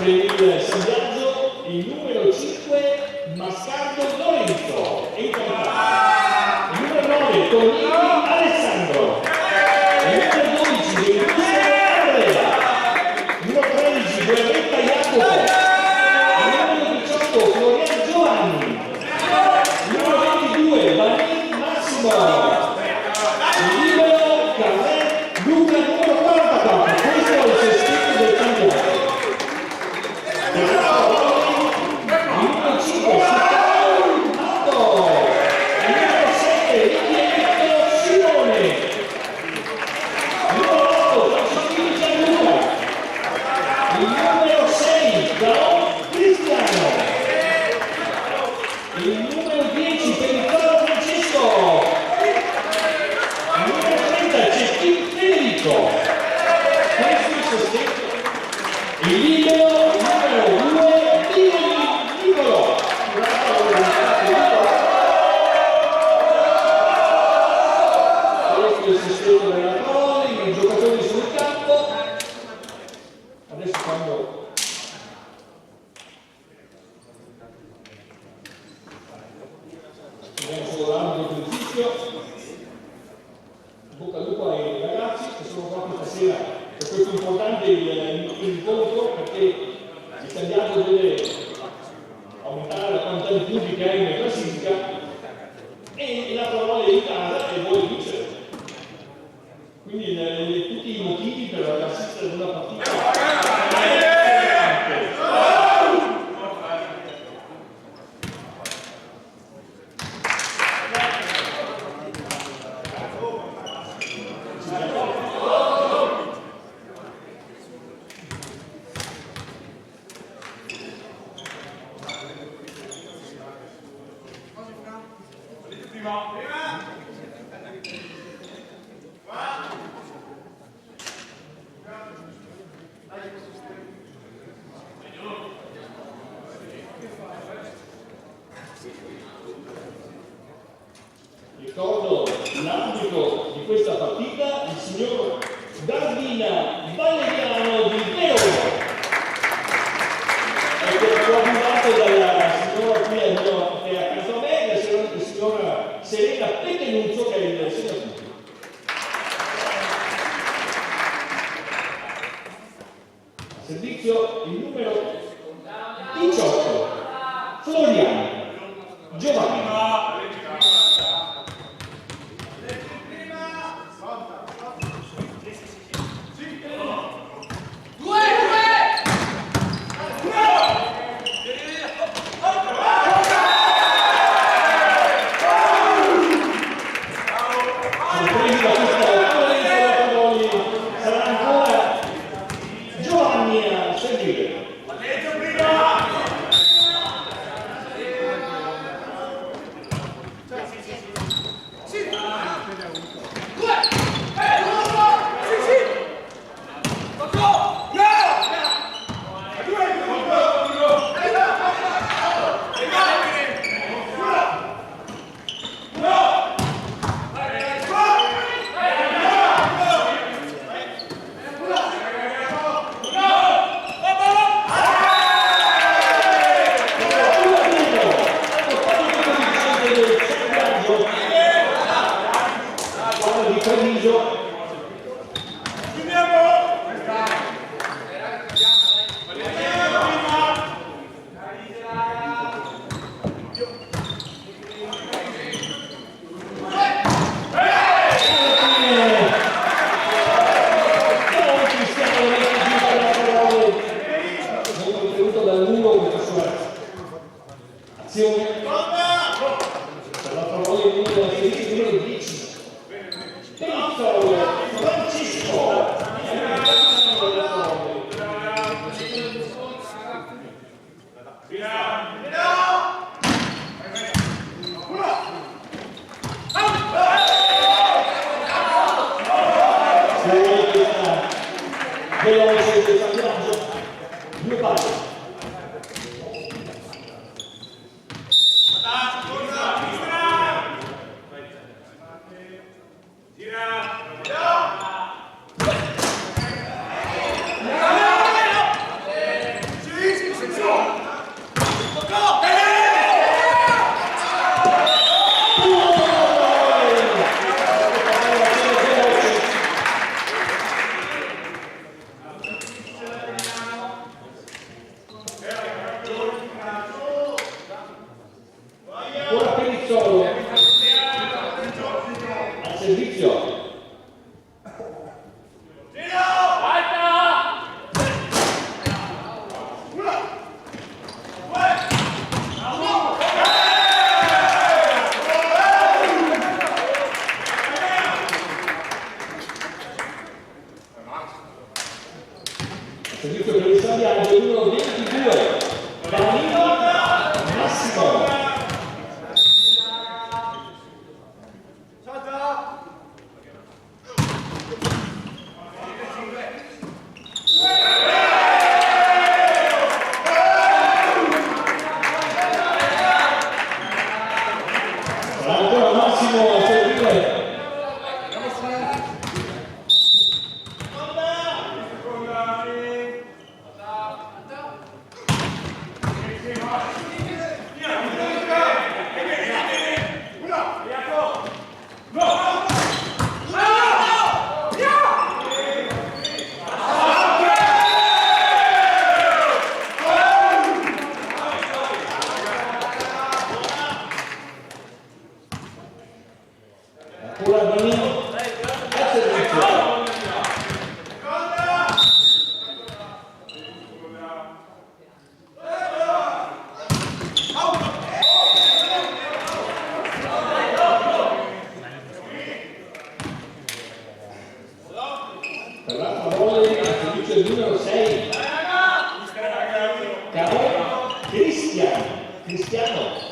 per il San Biagio il numero 5 Mascardo Lorenzo in campo, il numero 9 Tonini Alessandro, il numero 12 Giuseppe Andrea, il numero 13 Guerretta Jacopo, il numero 18 Florian Giovanni, il numero 22 Vanin Massimo, il libero Carmen Luca numero 44. Questo è il sestetto del campionato. Il numero 5 Matto, il numero 7 Ricchietto Simone, il numero 8 Francesco Gianluca, il numero 6 Gaon Cristiano, il numero 10 Pellicolo Francesco, il numero 30 Cecchini Federico. Questo è il sostegno. Il libero numero 2 Nicolo. Questo è il sostegno della Poli, i giocatori sul campo. Adesso quando abbiamo solo l'ambito di esercizio, bocca al lupo ai ragazzi che sono qua questa sera per questo importante incontro, perché il candidato deve aumentare la quantità di punti che ha in classifica e la parola è in casa e vuole vincere. Quindi tutti i motivi per assistere ad una partita ricordo l'arbitro di questa partita, il signor Gardina Valeriano di Verona, che è coadiuvato dalla signora qui che è accanto a me, la signora Serena Pettenuzzo, che è il senatore. Servizio il numero 18 Floriano Giovanni. servizio per il Saviaggio, numero 22, Danilo Massimo. Ancora Massimo a servire. Ancora Danilo a servizio. Per l'altra volley a servizio il numero 6, Caro Cristiano.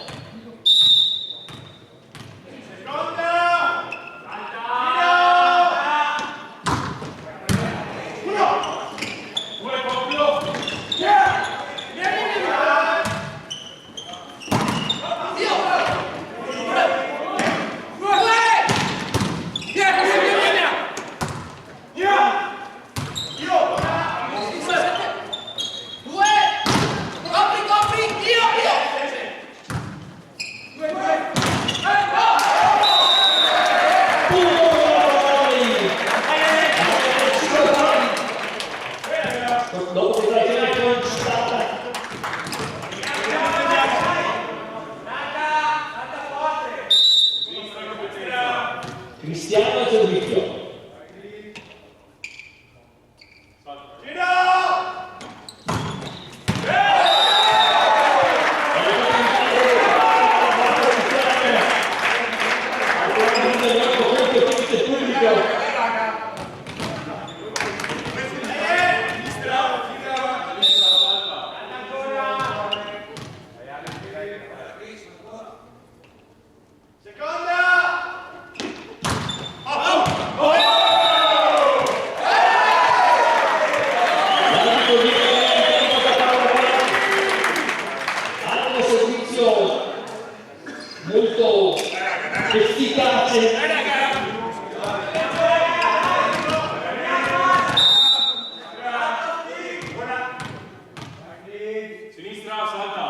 Dopo che la concitata Cristiano a servizio. Molto efficace. Sinistra, salta.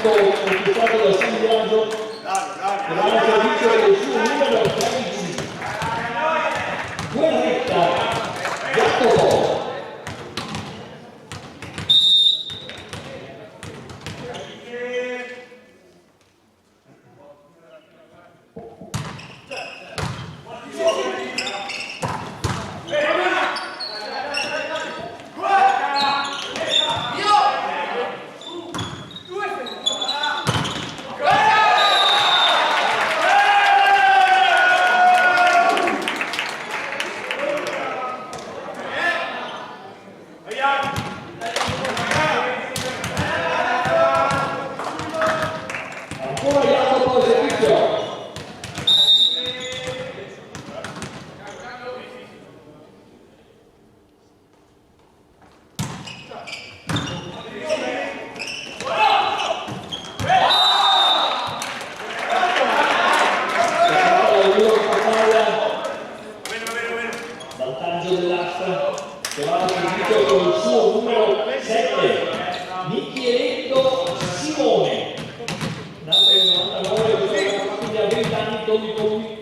Conquistato dal Saviaggio per il servizio del suo numero 13, Guerretta Jacopo. Ancora Jacopo servizio. Vantaggio dell'asta che va a servizio con il suo numero 7, Micheletto Simone. Nato nel 99, quindi a 20 anni, Tommy Tommy.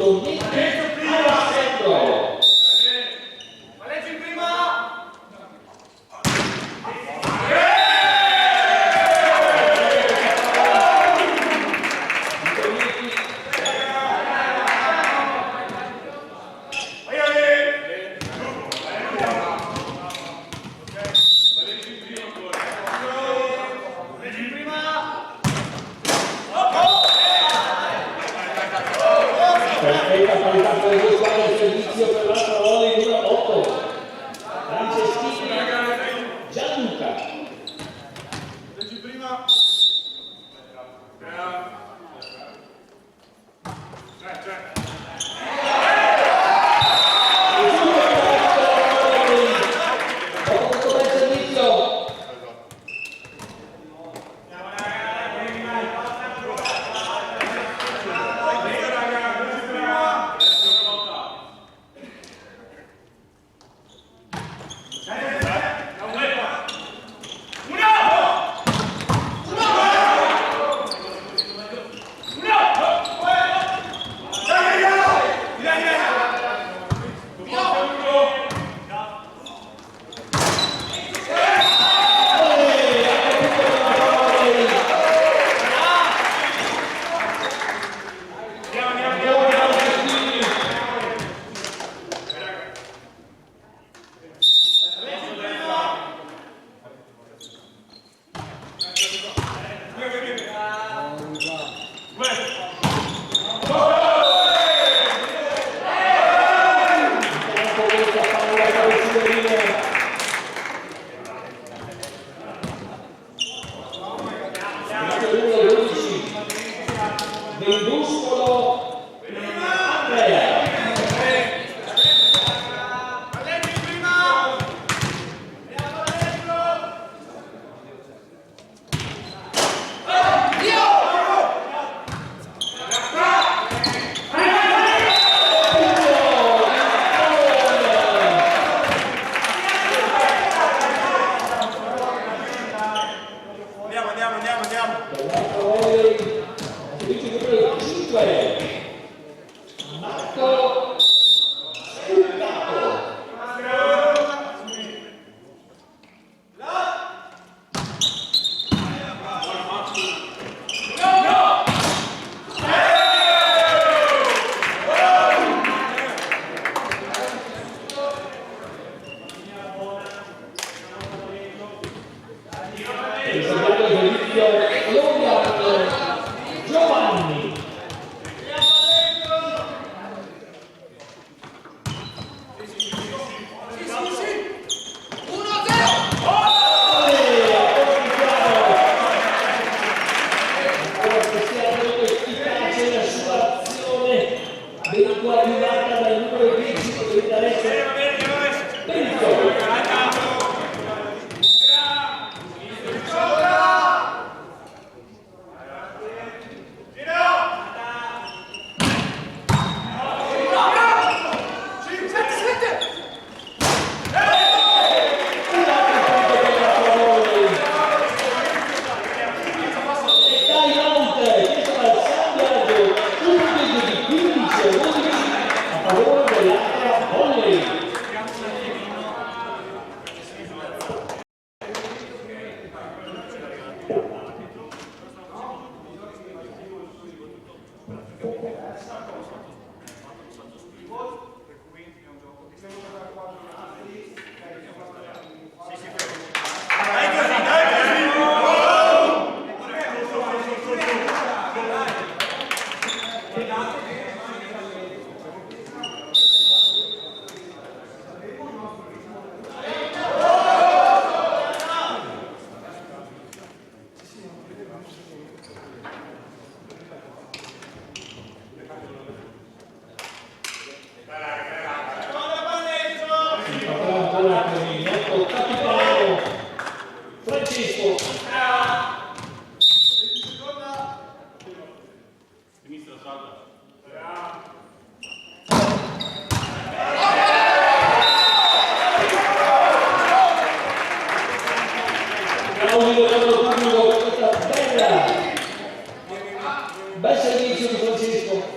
Tornetti Alessandro. Palleggio in prima! Perfetta parità per le due squadre del servizio per l'altra volley numero 8. Franceschini Gianluca. Palleggio in prima! Dopo questo bel servizio. Giovanni. Coadiuvata dal numero 10 che dovrebbe essere Benito. Francesco. Sinistra salta. Bel servizio di Francesco.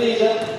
difesa.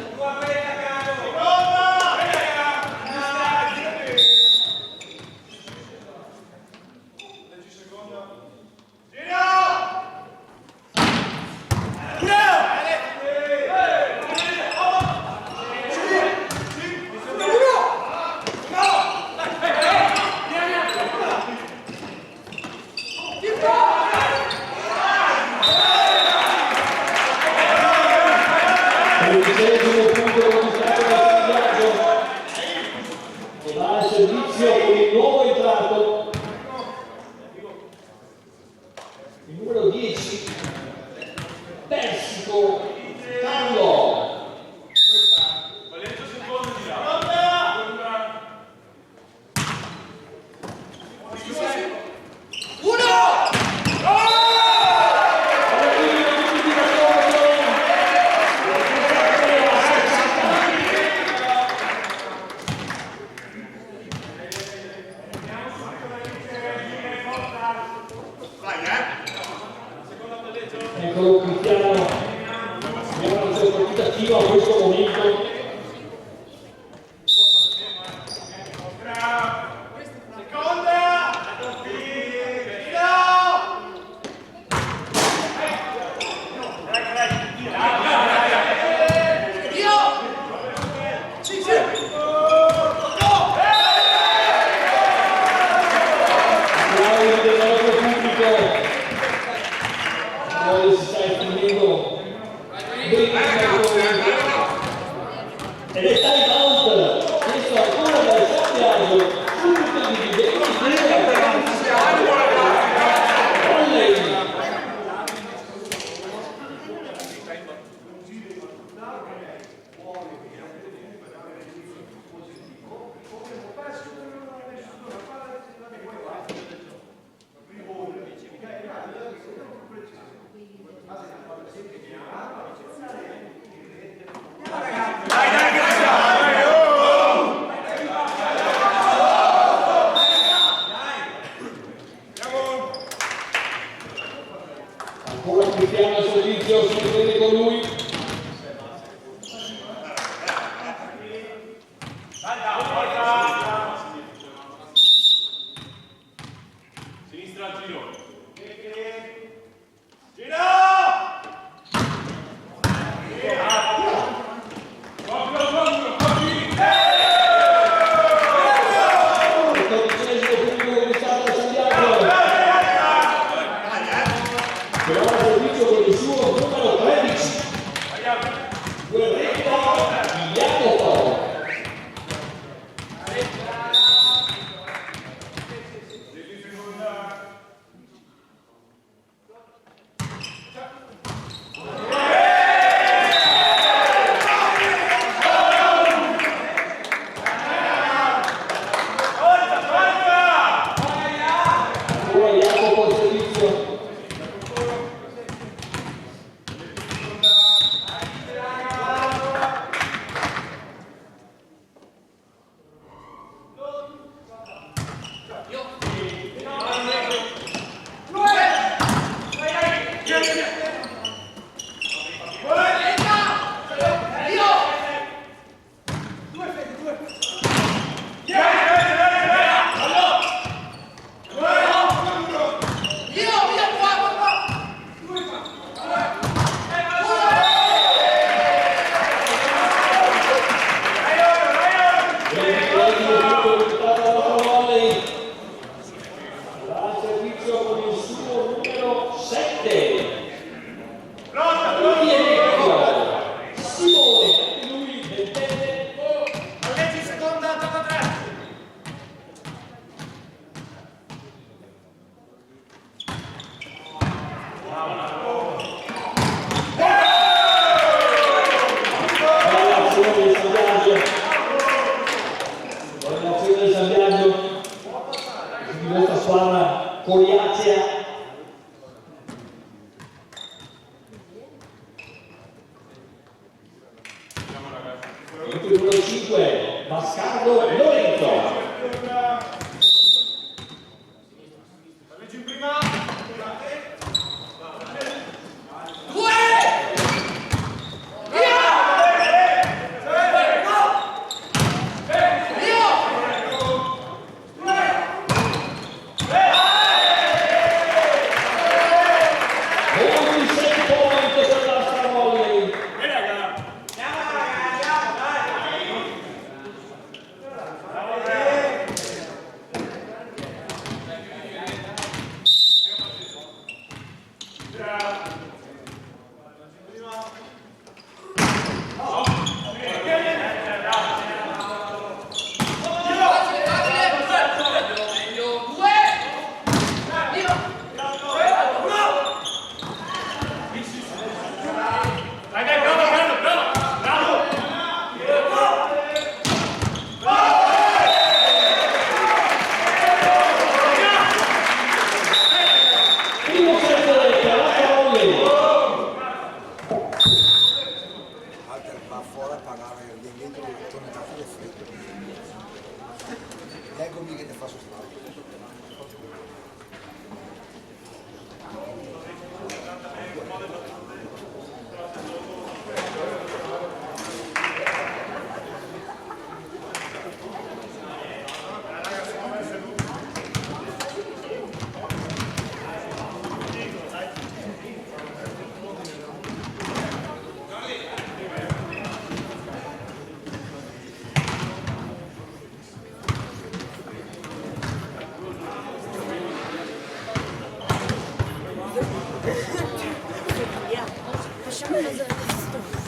Eccolo Cristiano, abbiamo una partita attiva a questo momento. Ed è time out, questo ancora dal Santiago, subito di ancora Cristiano al servizio, si prende con lui. Sinistra al giro. Coriacea. Il numero 5, Mascardo Lorenzo. Leggi in prima. Due! Via! va fuori a pagare il dentro con il caffè e freddo. Eccomi che ti faccio stare. Facciamo una zona di questo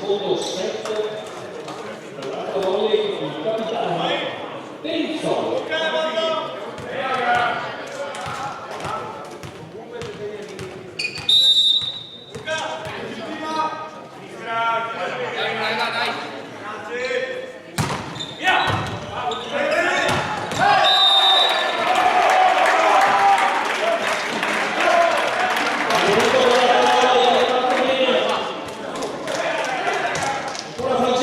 secondo set per la volley il capitano Benson. Ancora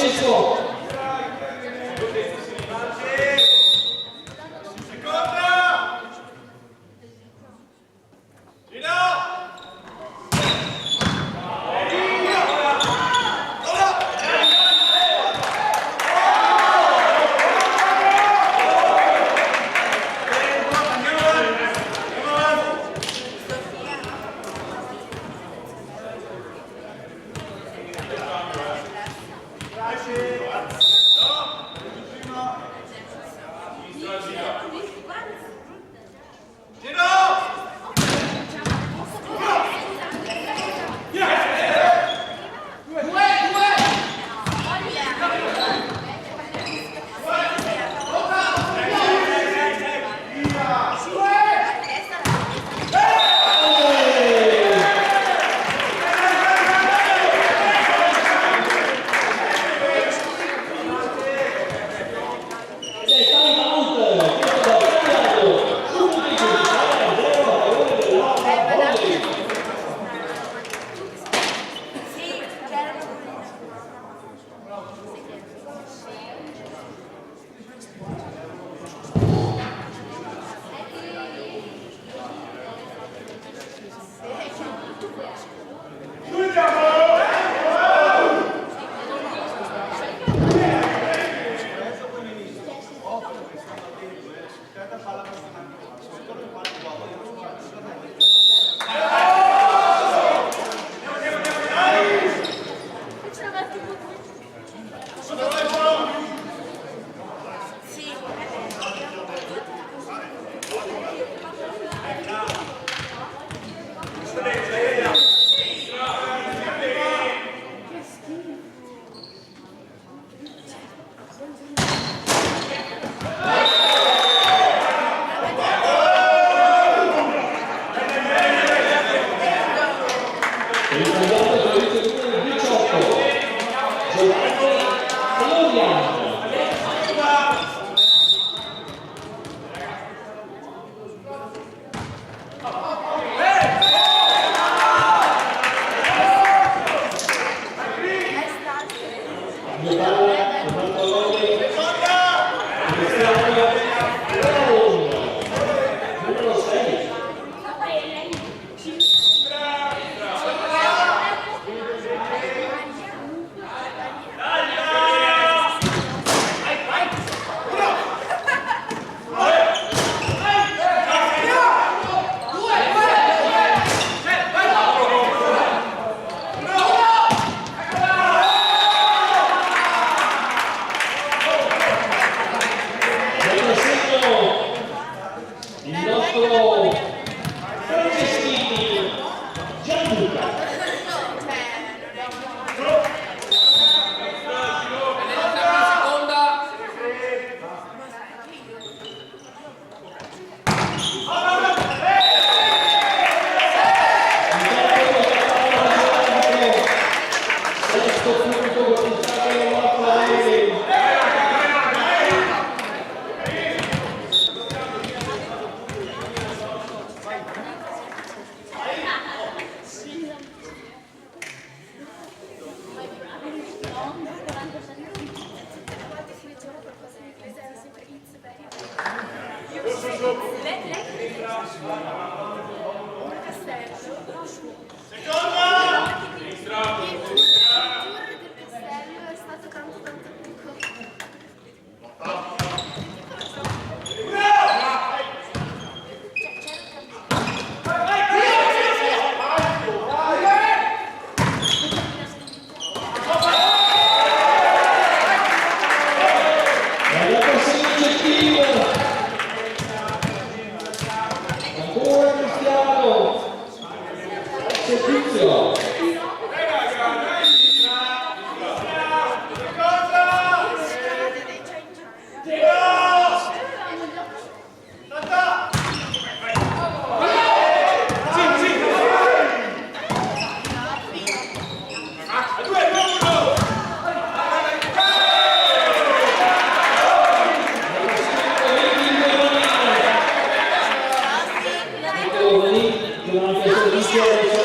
che non abbia servizio adesso.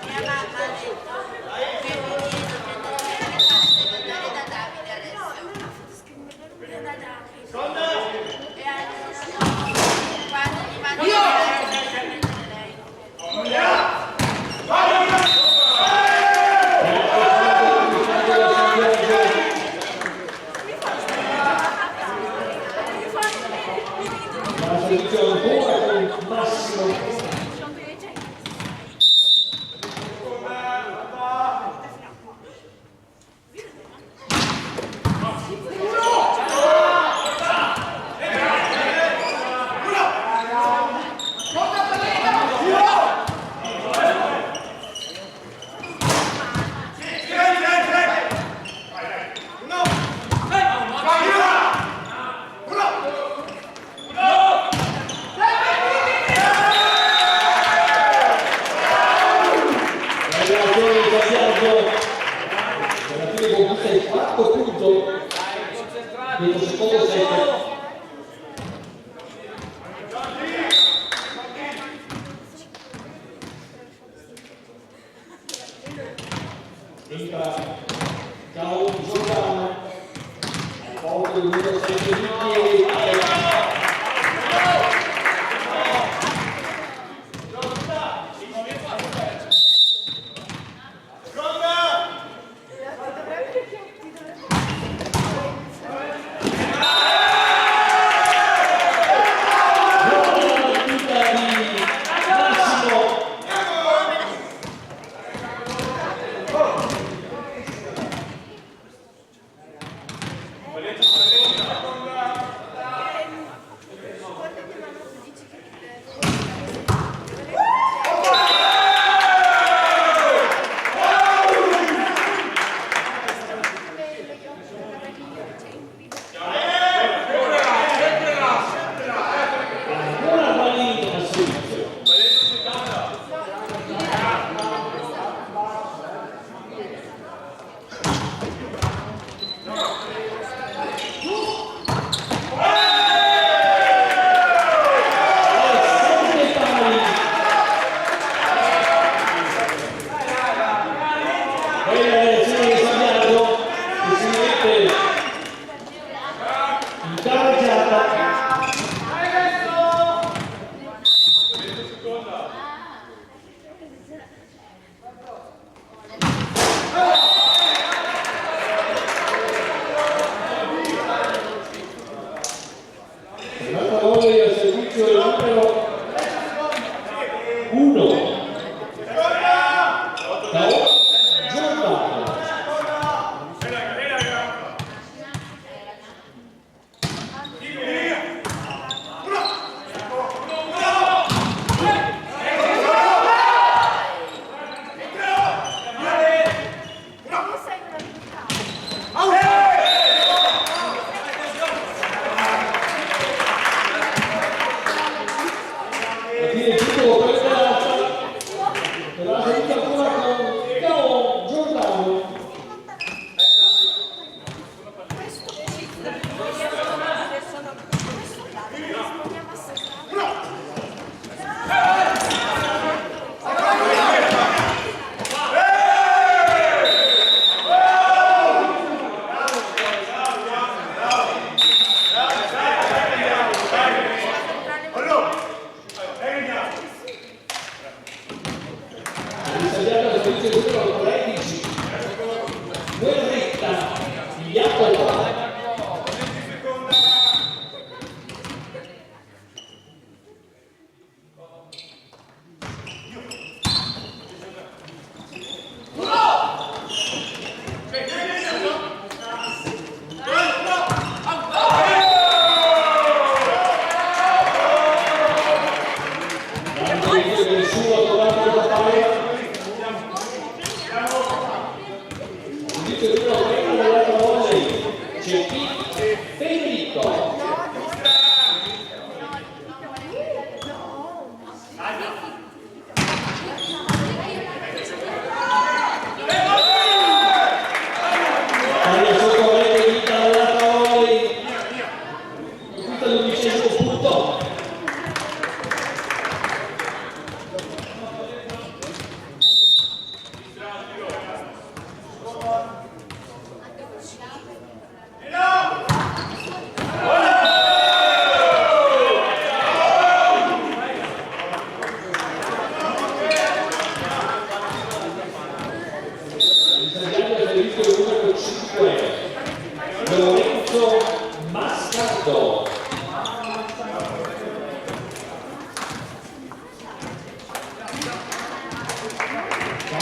Mia mamma ha detto che Luigi deve andare da Davide adesso. Viene da Davide. E adesso quando gli mando La servizio ancora con Massimo. Il quarto punto del secondo set. Entra Ciao Giordano al posto del numero 7 di piedi.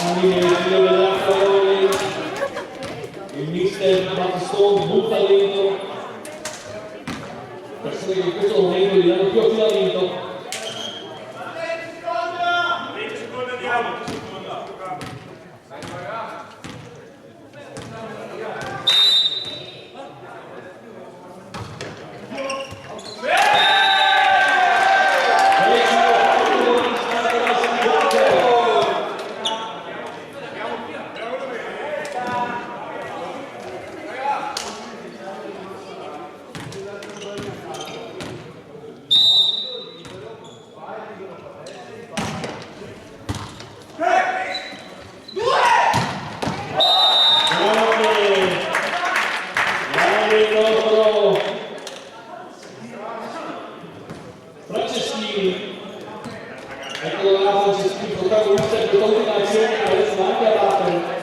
Anche il figlio dell'Acquaroli, il mister Battistone, molto talento, persone che in questo momento gli danno più affidamento. 20 secondi andiamo, 20 secondi. Franceschini, ecco là Franceschini, protagonista di questa ultima azione, adesso va anche a battere.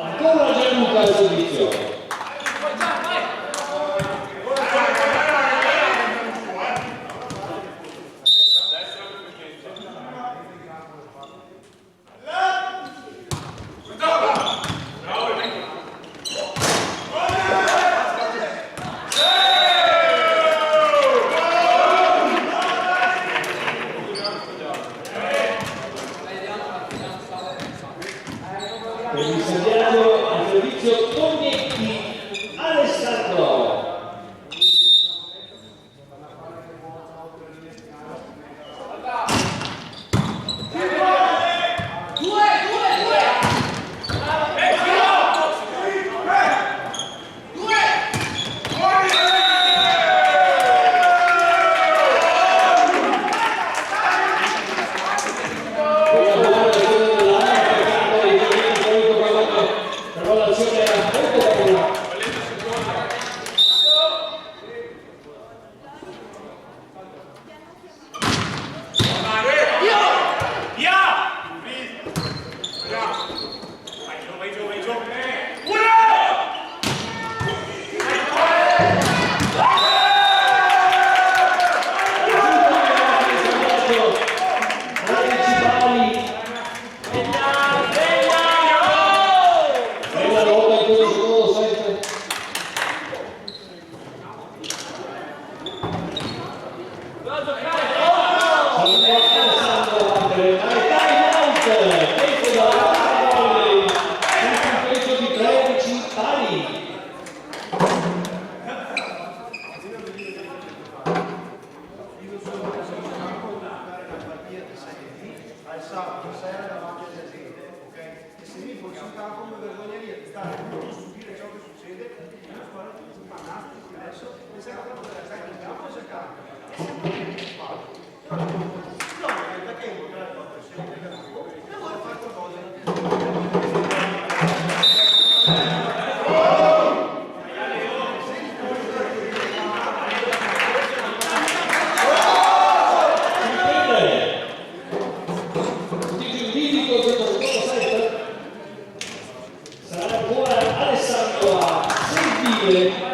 Ancora Gianluca al servizio. Per il Saviano al servizio Tognetti Alessandro. Però l'azione era molto bella. Sarà ancora Alessandro a servire.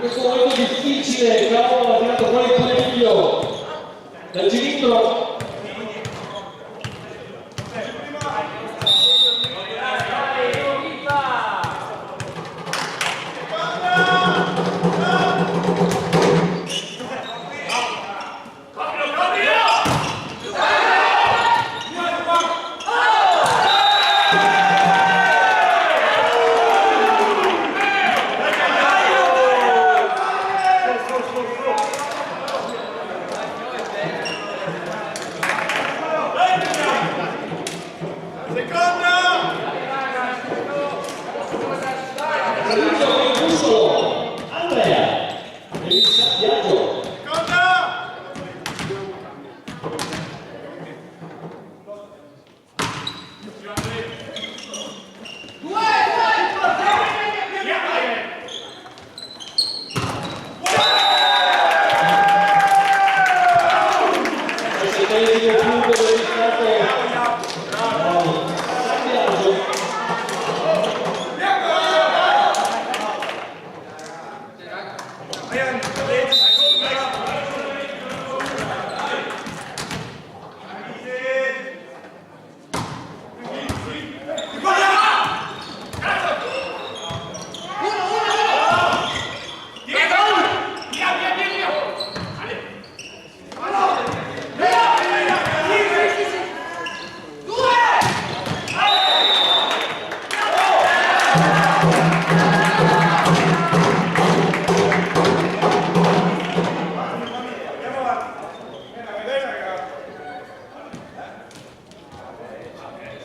Questo momento difficile, Paolo ha tirato fuori il coniglio. dal cilindro.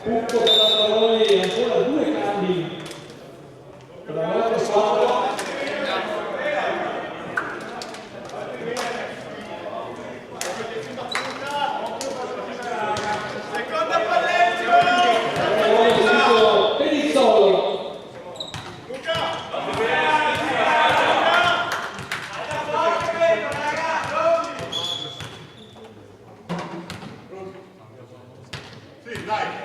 Punto per la Travolei, ancora 2 cambi per la nostra squadra. Seconda palleggio! Pedizzolo. Sì, dai!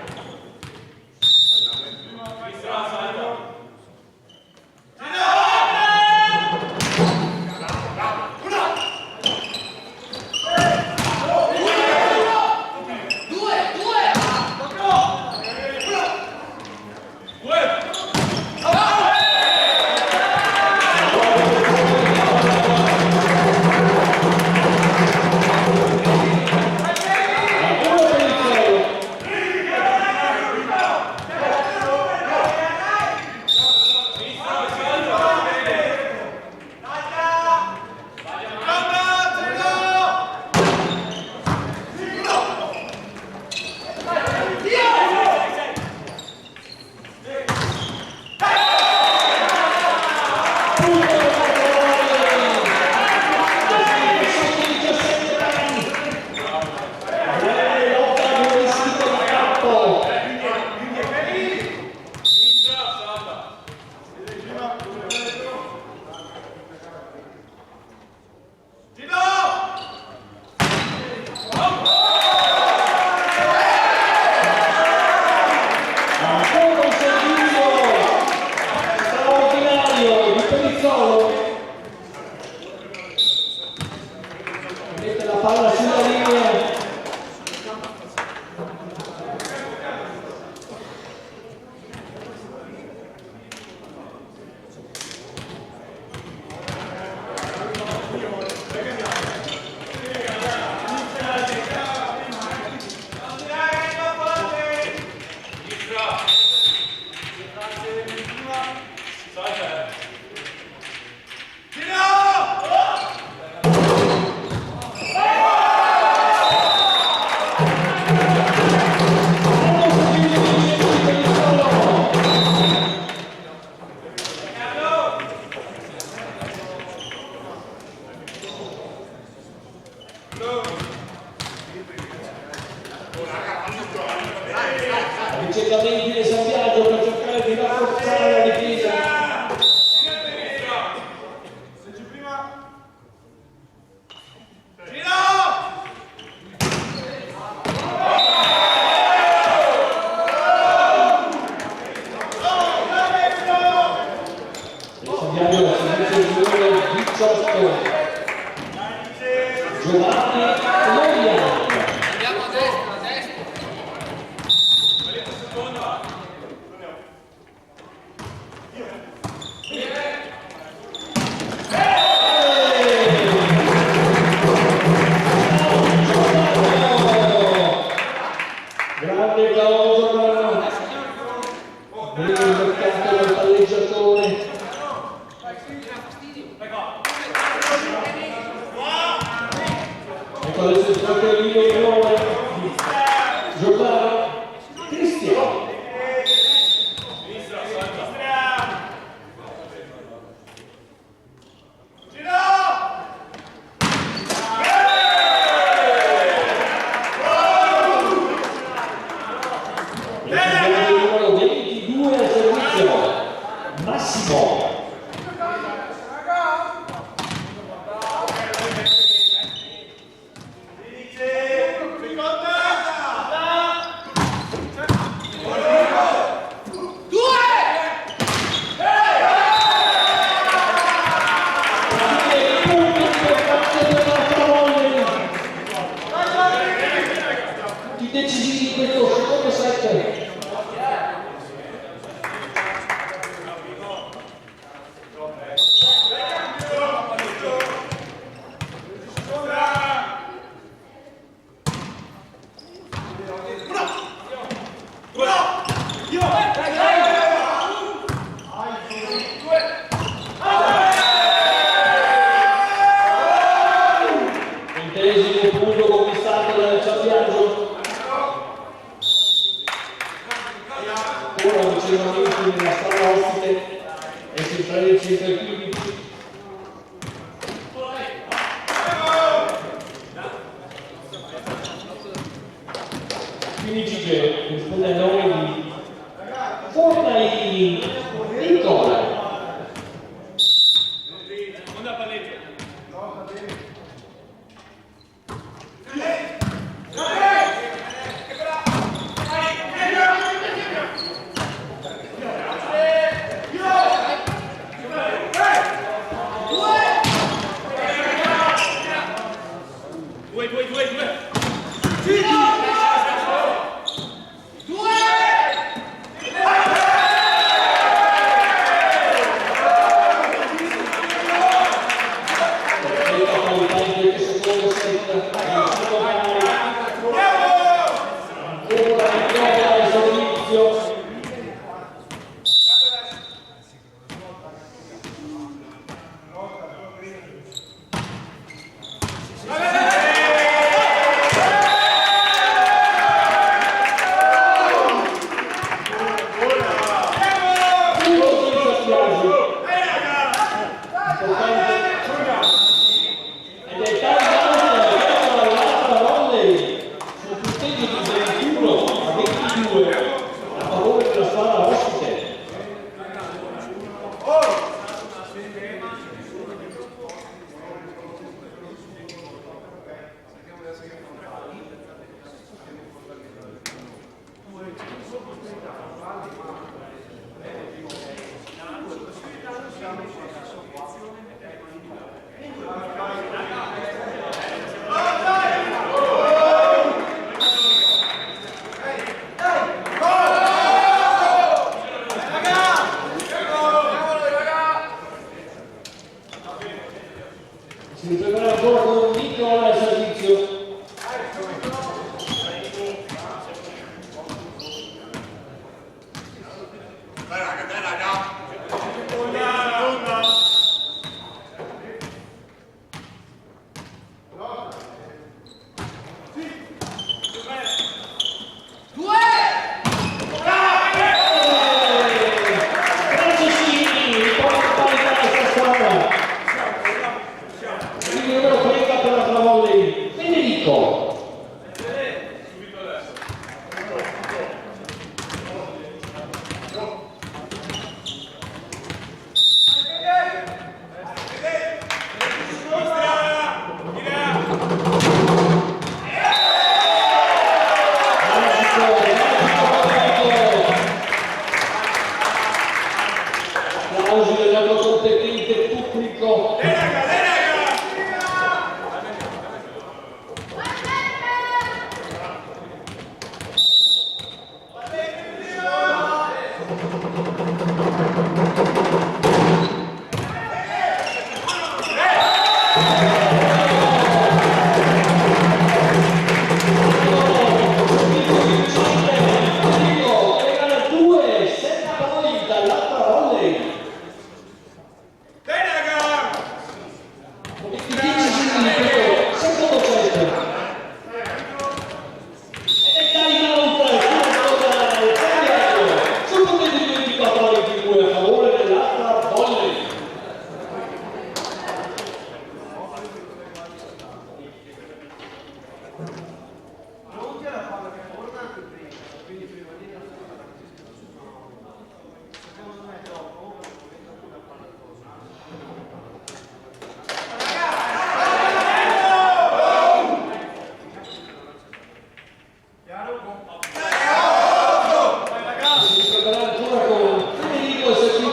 Mette la palla sulla linea. Ricercamenti di San Biagio per cercare di rafforzare la difesa. San Biagio, il numero 18. Giovanni Loiano. Andiamo a destra, a destra. Grande Giovanni. Bene toccato dal palleggiatore. Ecco adesso il fratellino di Roma di giocare Cristiano. Il numero 22 al servizio Massimo. Decisivi di questo secondo set. Ventesimo punto conquistato dal Ciabiaggio. Ora un aggiornamento nella sala ospite e si trae il centro ai 15. Che risponde al nome di Fornaini Nicola. Seconda palleggia. Si prepara ancora con Nicola al servizio. Francescini, riporta pari alla sua squadra. Il numero 30 i 10 secondi di questo secondo set. E carica oltre, sul punto di 24-22 a favore dell'altra volley.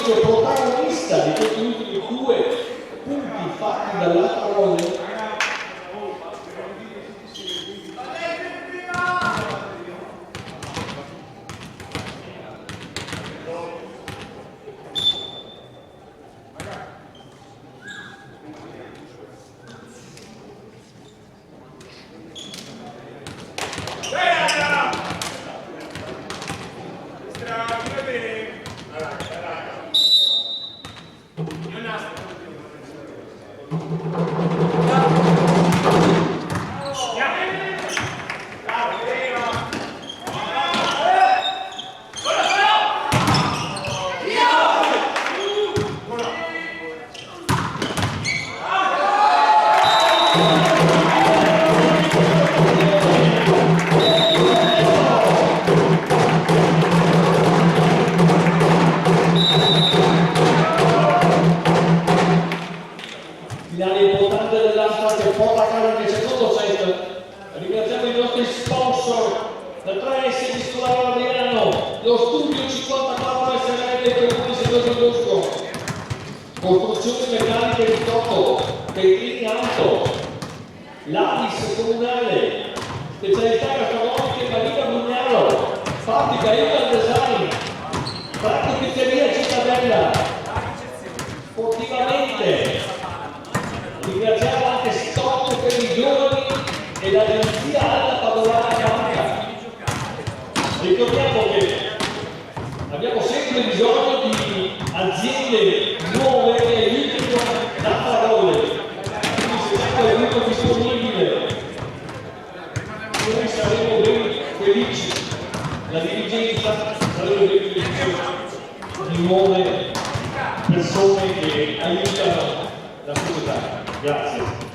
Protagonista di questi ultimi 2 punti fatti dall'altra volley. Finale importante dell'asta che porta a casa nel secondo set. Ringraziamo i nostri sponsor da 3S di Scolaro Adriano, lo Studio 54 SRL del Comune Settore Bosco, Costruzioni Metalliche di Totto, Petrini Auto, l'Avis Comunale, Specialità Gastronomiche Marina Brugnaro, Fabbrica Eval Design, Franco Pizzeria Cittadella, Sportivamente. Ringraziamo anche Stop per i giovani e l'agenzia Alla Padovana Banca. Ricordiamo che abbiamo sempre bisogno di aziende nuove che aiutino la parola. Quindi se c'è qualcuno disponibile, noi saremo ben felici. La dirigenza saremo ben felici di nuove persone che aiutano la società. Grazie.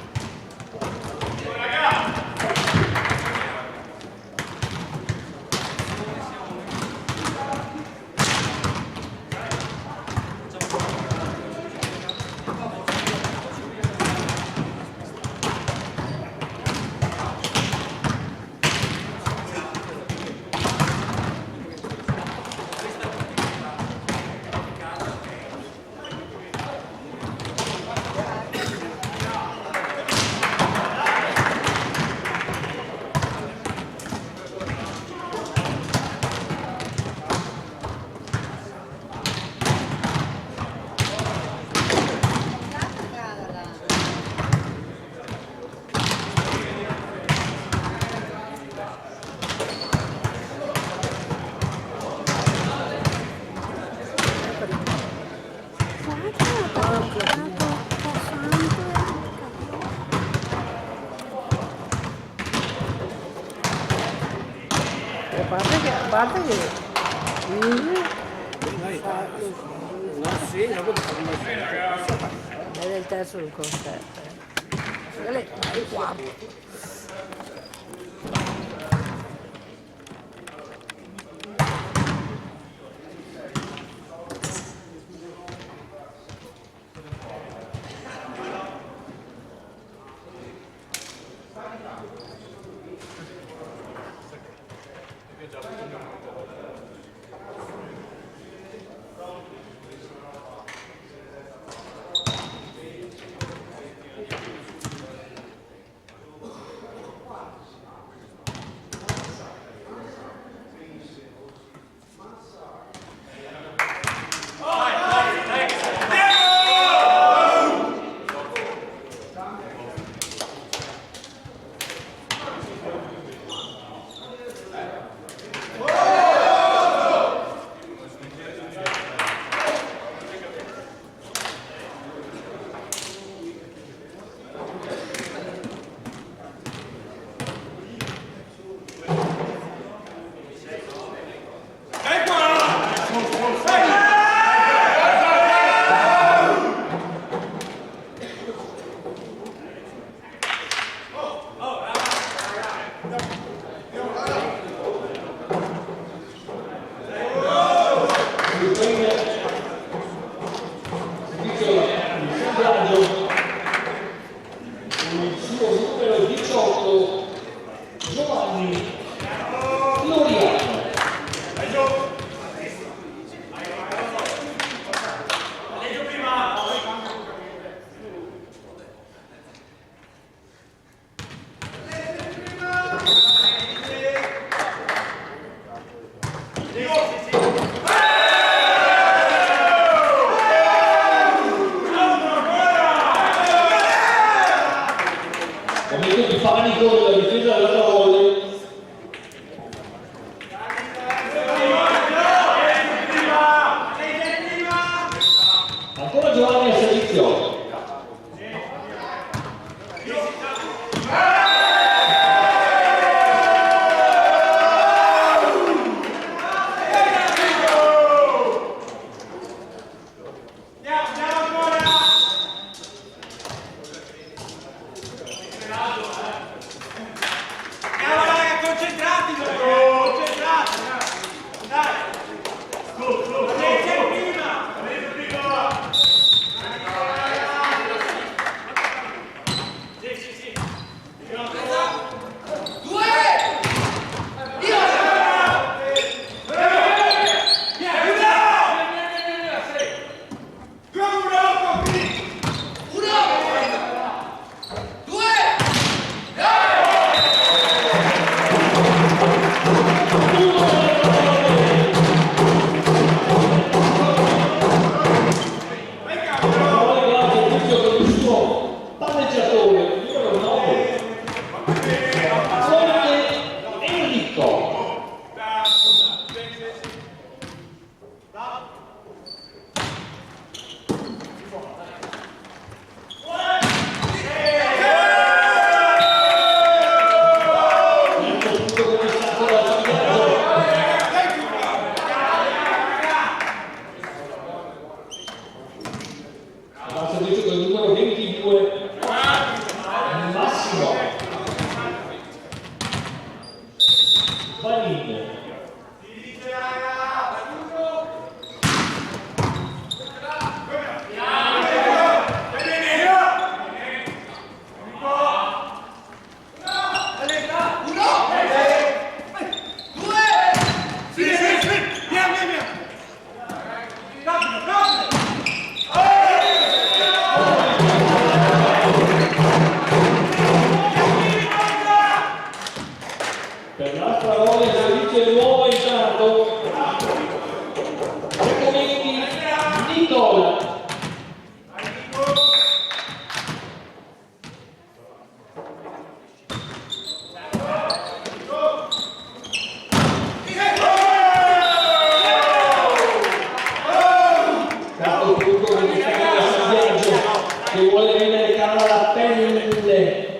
A parte che Sì, dopo ti è del terzo del concerto. Lei è il quarto. Momento di panico della difesa della volley. Ancora Giovanni a servizio. Per l'altra volta il servizio è nuovo entrato. Recomendi Nicola. Stato tutto con il viaggio che vuole vendere cara la pelle.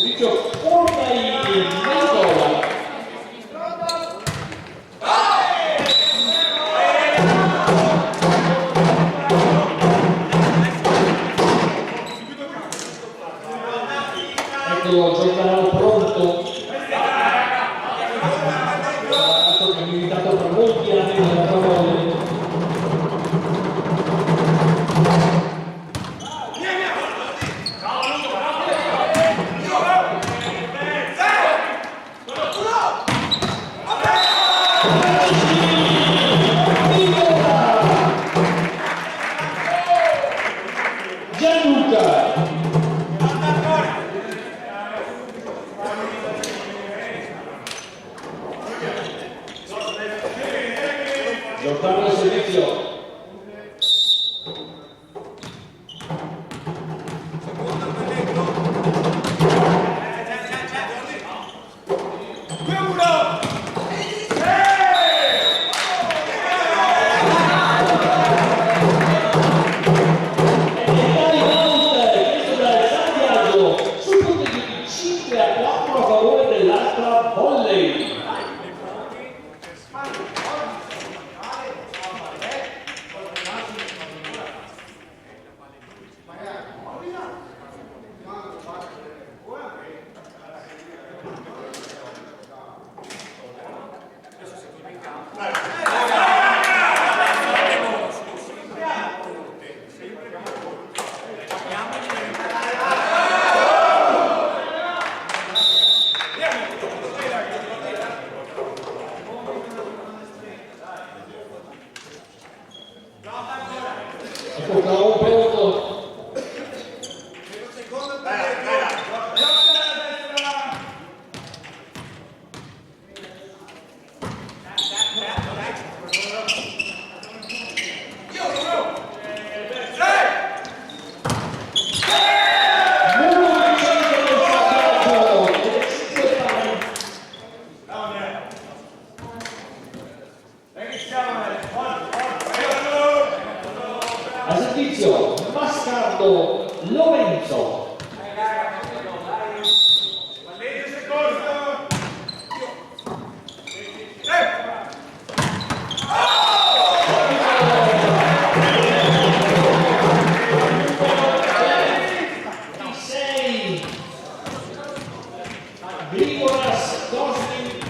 Servizio Ormaini Nicola. Eccolo, Giordano pronto. Ragazzo che è militato per molti anni nella parola. Gianluca. Giordano al servizio. servizio Mascardo Lorenzo. Nicolas Costin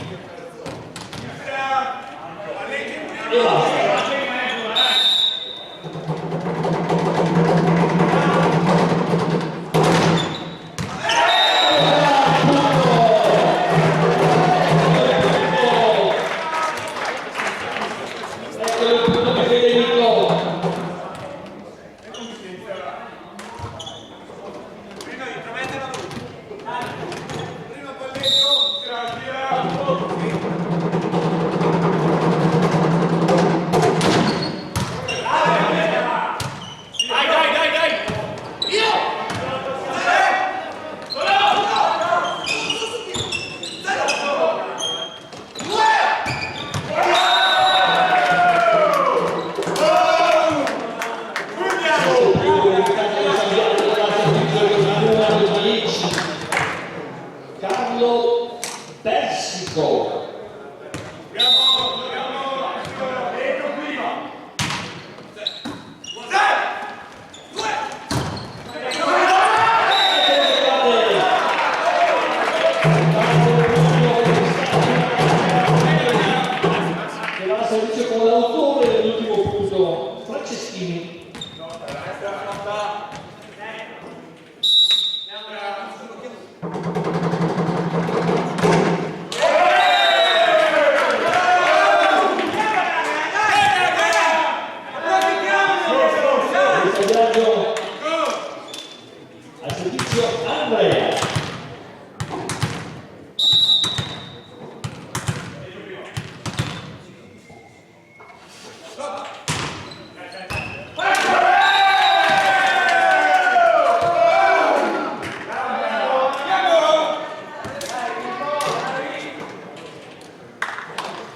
Carlo Persico. che va a servizio con l'autore dell'ultimo punto, Franceschini. Viaggio al servizio Andrea.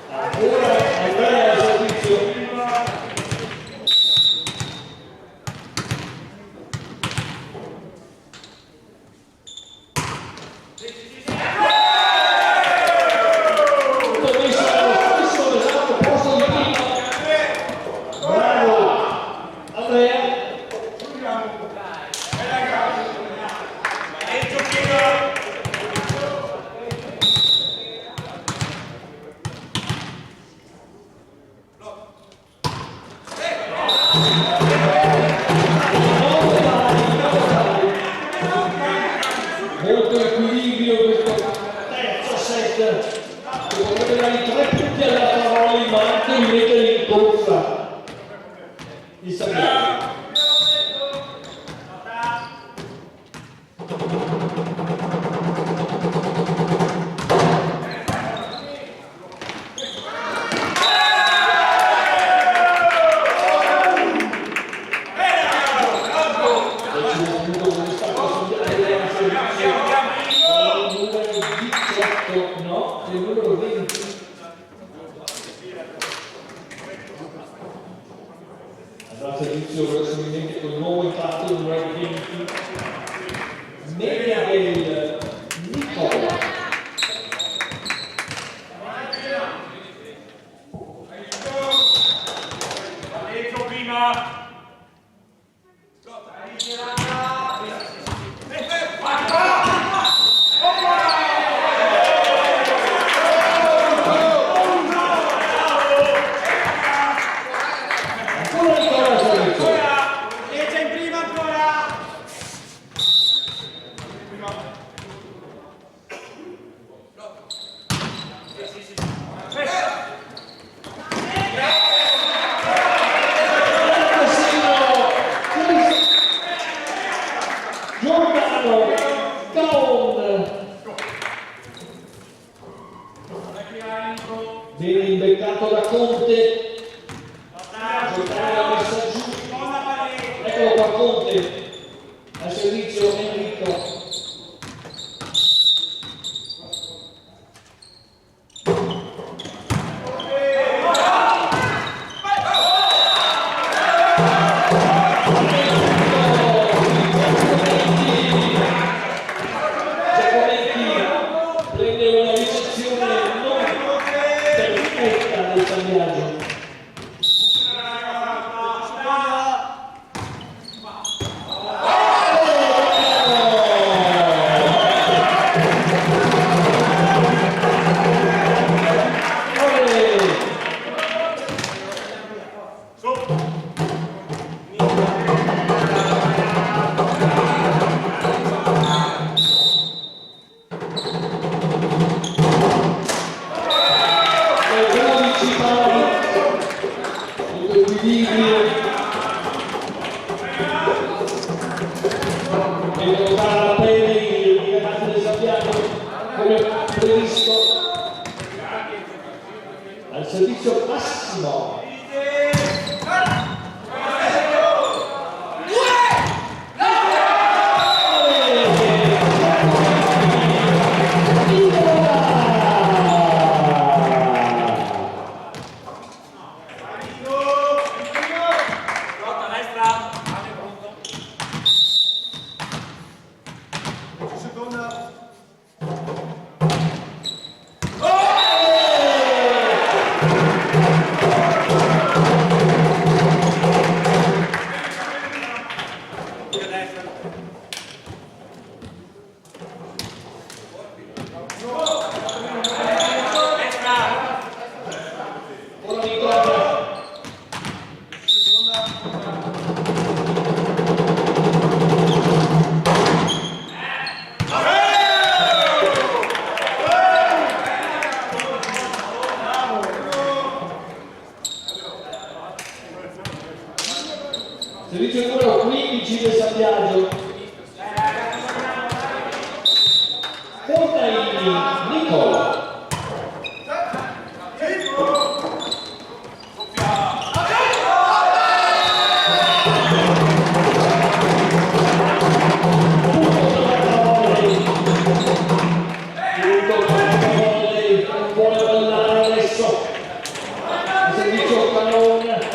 Ancora Andrea al servizio. Molto equilibrio questo terzo set, che potrebbe dare 3 punti alla Paroli, ma anche rimettere in corsa il Sapienza. No, il numero 20. Andrà a servizio verosimilmente con il nuovo entrato, il numero 20. Media del Nicola. Ancora Nicola al servizio. Giordano Caon. Viene imbeccato da Conte. Giordano l'ha messa giù. Eccolo qua Conte al servizio Enrico. Giordano riportare la pelle i ragazzi del Santiago come previsto al servizio massimo. Servizio numero 15 del Santiago. Fontaini Nicola. Vuole ballare adesso. Servizio Canone.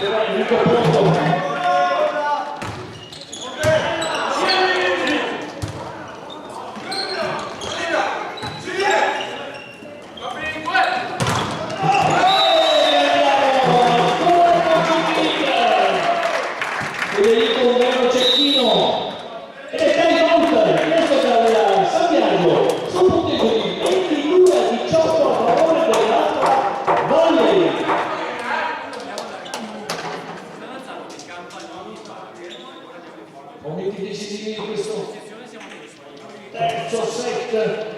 Enrico Porto. Federico Umberto Cecchino ed è time out chiesto dal San Biagio sul punteggio di 22-18 a favore dell'Astra Volley. Momenti decisivi di questo terzo set.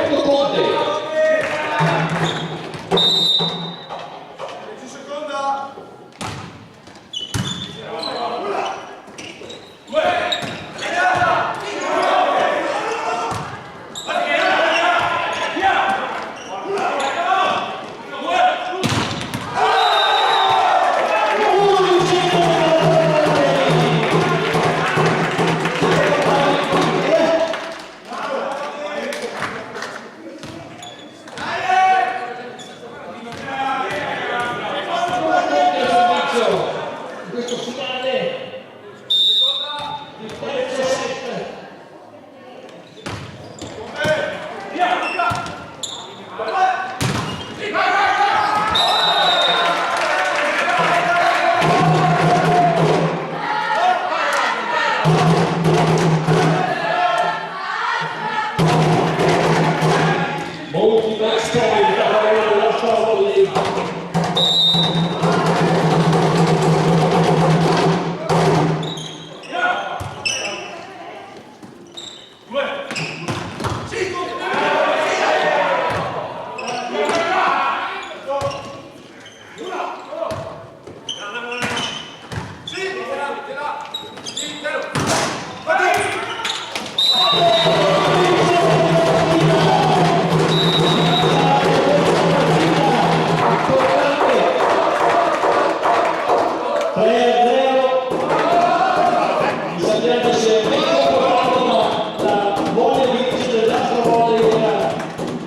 Pronto Conte. In questo finale il terzo set. Molti match point a favore dell'Astra Volley.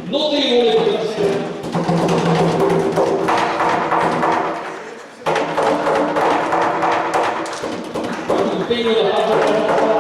Notevole questa sera. Impegno da parte della